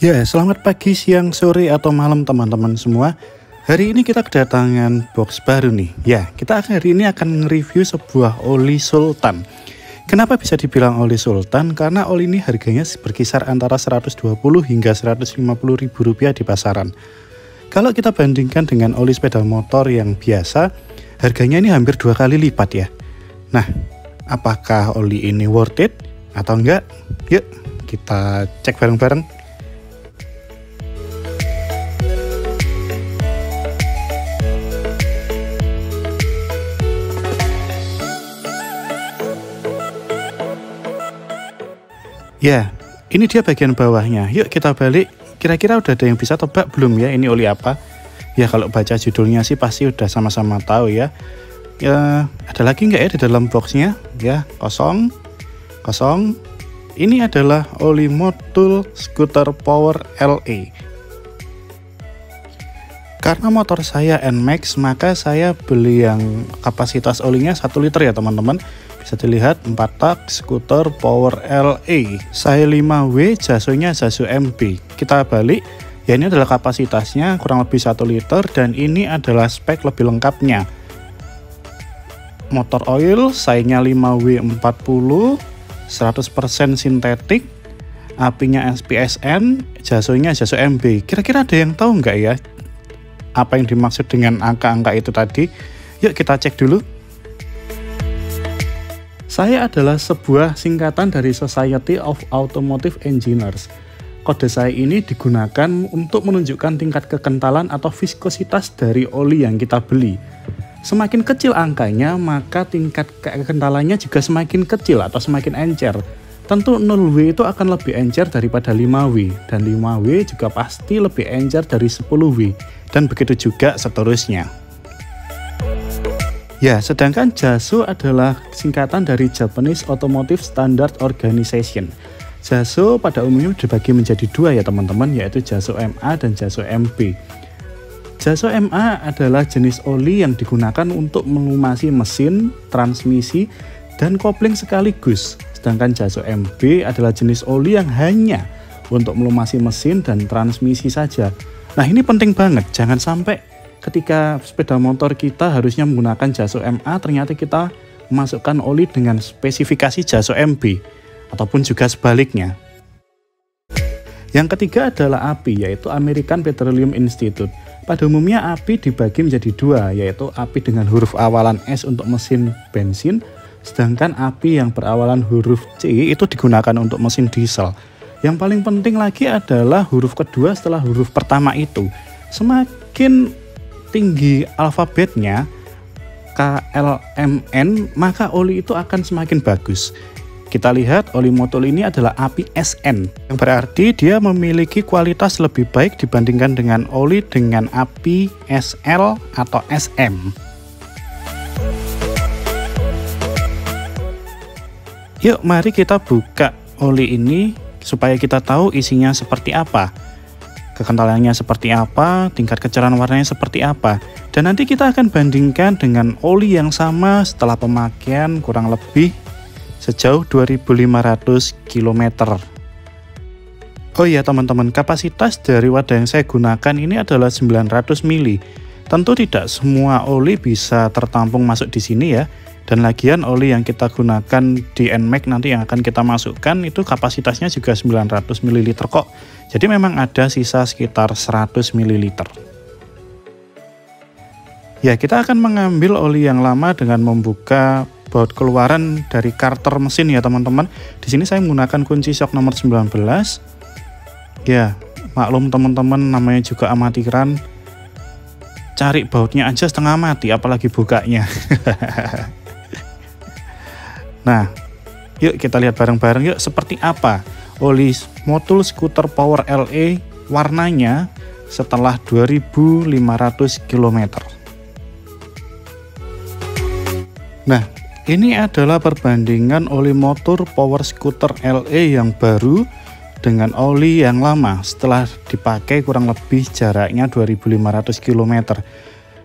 Ya, selamat pagi, siang, sore, atau malam teman-teman semua. Hari ini kita kedatangan box baru nih. Ya, kita hari ini akan nge-review sebuah oli Sultan. Kenapa bisa dibilang oli Sultan? Karena oli ini harganya berkisar antara 120 hingga 150 ribu rupiah di pasaran. Kalau kita bandingkan dengan oli sepeda motor yang biasa, harganya ini hampir 2 kali lipat ya. Nah, apakah oli ini worth it atau enggak? Yuk, kita cek bareng-bareng. Ya, ini dia bagian bawahnya. Yuk kita balik. Kira-kira udah ada yang bisa tebak belum ya ini oli apa? Ya kalau baca judulnya sih pasti udah sama-sama tahu ya. Ya, ada lagi nggak ya di dalam boxnya? Ya, kosong. Ini adalah oli Motul Scooter Power LE. Karena motor saya NMAX, maka saya beli yang kapasitas olinya 1 liter ya teman-teman. Bisa dilihat 4 tak Scooter Power LE. Saya 5W, jasonya jaso MB. Kita balik, ya ini adalah kapasitasnya kurang lebih 1 liter dan ini adalah spek lebih lengkapnya. Motor oil, sayanya 5W40, 100% sintetik, apinya SPSN, jasonya jaso MB. Kira-kira ada yang tahu nggak ya apa yang dimaksud dengan angka-angka itu tadi? Yuk kita cek dulu. Saya adalah sebuah singkatan dari Society of Automotive Engineers. Kode saya ini digunakan untuk menunjukkan tingkat kekentalan atau viskositas dari oli yang kita beli. Semakin kecil angkanya, maka tingkat kekentalannya juga semakin kecil atau semakin encer. Tentu 0W itu akan lebih encer daripada 5W, dan 5W juga pasti lebih encer dari 10W, dan begitu juga seterusnya. Ya, sedangkan JASO adalah singkatan dari Japanese Automotive Standard Organization. JASO pada umumnya dibagi menjadi 2 ya teman-teman, yaitu JASO MA dan JASO MB. JASO MA adalah jenis oli yang digunakan untuk melumasi mesin, transmisi, dan kopling sekaligus. Sedangkan JASO MB adalah jenis oli yang hanya untuk melumasi mesin dan transmisi saja. Nah ini penting banget, jangan sampai ketika sepeda motor kita harusnya menggunakan JASO MA, ternyata kita memasukkan oli dengan spesifikasi JASO MB, ataupun juga sebaliknya. Yang ketiga adalah API, yaitu American Petroleum Institute. Pada umumnya API dibagi menjadi 2, yaitu API dengan huruf awalan S untuk mesin bensin, sedangkan API yang berawalan huruf C itu digunakan untuk mesin diesel. Yang paling penting lagi adalah huruf kedua setelah huruf pertama itu. Semakin tinggi alfabetnya KLMN, maka oli itu akan semakin bagus. Kita lihat oli Motul ini adalah API SN, yang berarti dia memiliki kualitas lebih baik dibandingkan dengan oli dengan API SL atau SM. Yuk mari kita buka oli ini supaya kita tahu isinya seperti apa, kekentalannya seperti apa, tingkat kecerahan warnanya seperti apa, dan nanti kita akan bandingkan dengan oli yang sama setelah pemakaian kurang lebih sejauh 2500 km. Oh iya teman-teman, kapasitas dari wadah yang saya gunakan ini adalah 900 ml. Tentu tidak semua oli bisa tertampung masuk di sini ya. Dan lagian oli yang kita gunakan di NMAX nanti yang akan kita masukkan itu kapasitasnya juga 900 ml kok. Jadi memang ada sisa sekitar 100 ml. Ya, kita akan mengambil oli yang lama dengan membuka baut keluaran dari karter mesin ya teman-teman. Di sini saya menggunakan kunci shock nomor 19. Ya, maklum teman-teman namanya juga amatiran. Cari bautnya aja setengah mati apalagi bukanya. Nah, yuk kita lihat bareng-bareng yuk seperti apa oli Motul Scooter Power LE warnanya setelah 2500 km. Nah, ini adalah perbandingan oli motor Power Scooter LE yang baru dengan oli yang lama setelah dipakai kurang lebih jaraknya 2500 km.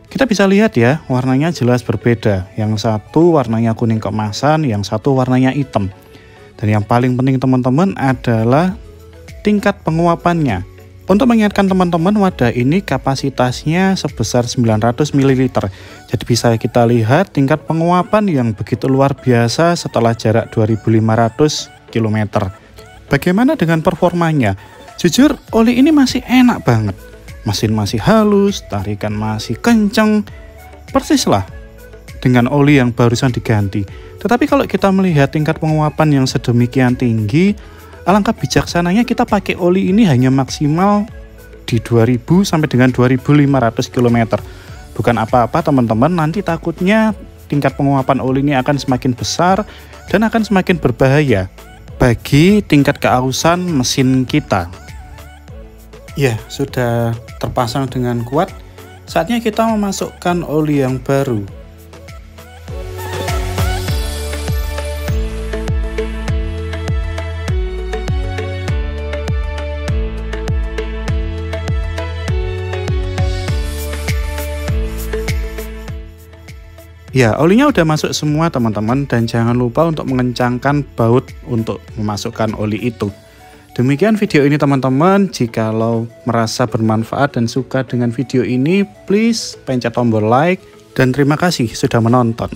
Kita bisa lihat ya, warnanya jelas berbeda. Yang satu warnanya kuning keemasan, yang satu warnanya hitam. Dan yang paling penting teman-teman adalah tingkat penguapannya. Untuk mengingatkan teman-teman, wadah ini kapasitasnya sebesar 900 ml. Jadi bisa kita lihat tingkat penguapan yang begitu luar biasa setelah jarak 2500 km. Bagaimana dengan performanya? Jujur, oli ini masih enak banget. Mesin masih halus, tarikan masih kenceng. Persis lah dengan oli yang barusan diganti. Tetapi kalau kita melihat tingkat penguapan yang sedemikian tinggi, alangkah bijaksananya kita pakai oli ini hanya maksimal di 2000 sampai dengan 2500 km. Bukan apa-apa teman-teman, nanti takutnya tingkat penguapan oli ini akan semakin besar dan akan semakin berbahaya bagi tingkat keausan mesin kita. Ya, sudah terpasang dengan kuat. Saatnya kita memasukkan oli yang baru. Ya, olinya udah masuk semua teman-teman, dan jangan lupa untuk mengencangkan baut untuk memasukkan oli itu. Demikian video ini teman-teman. Jikalau merasa bermanfaat dan suka dengan video ini, please pencet tombol like, dan terima kasih sudah menonton.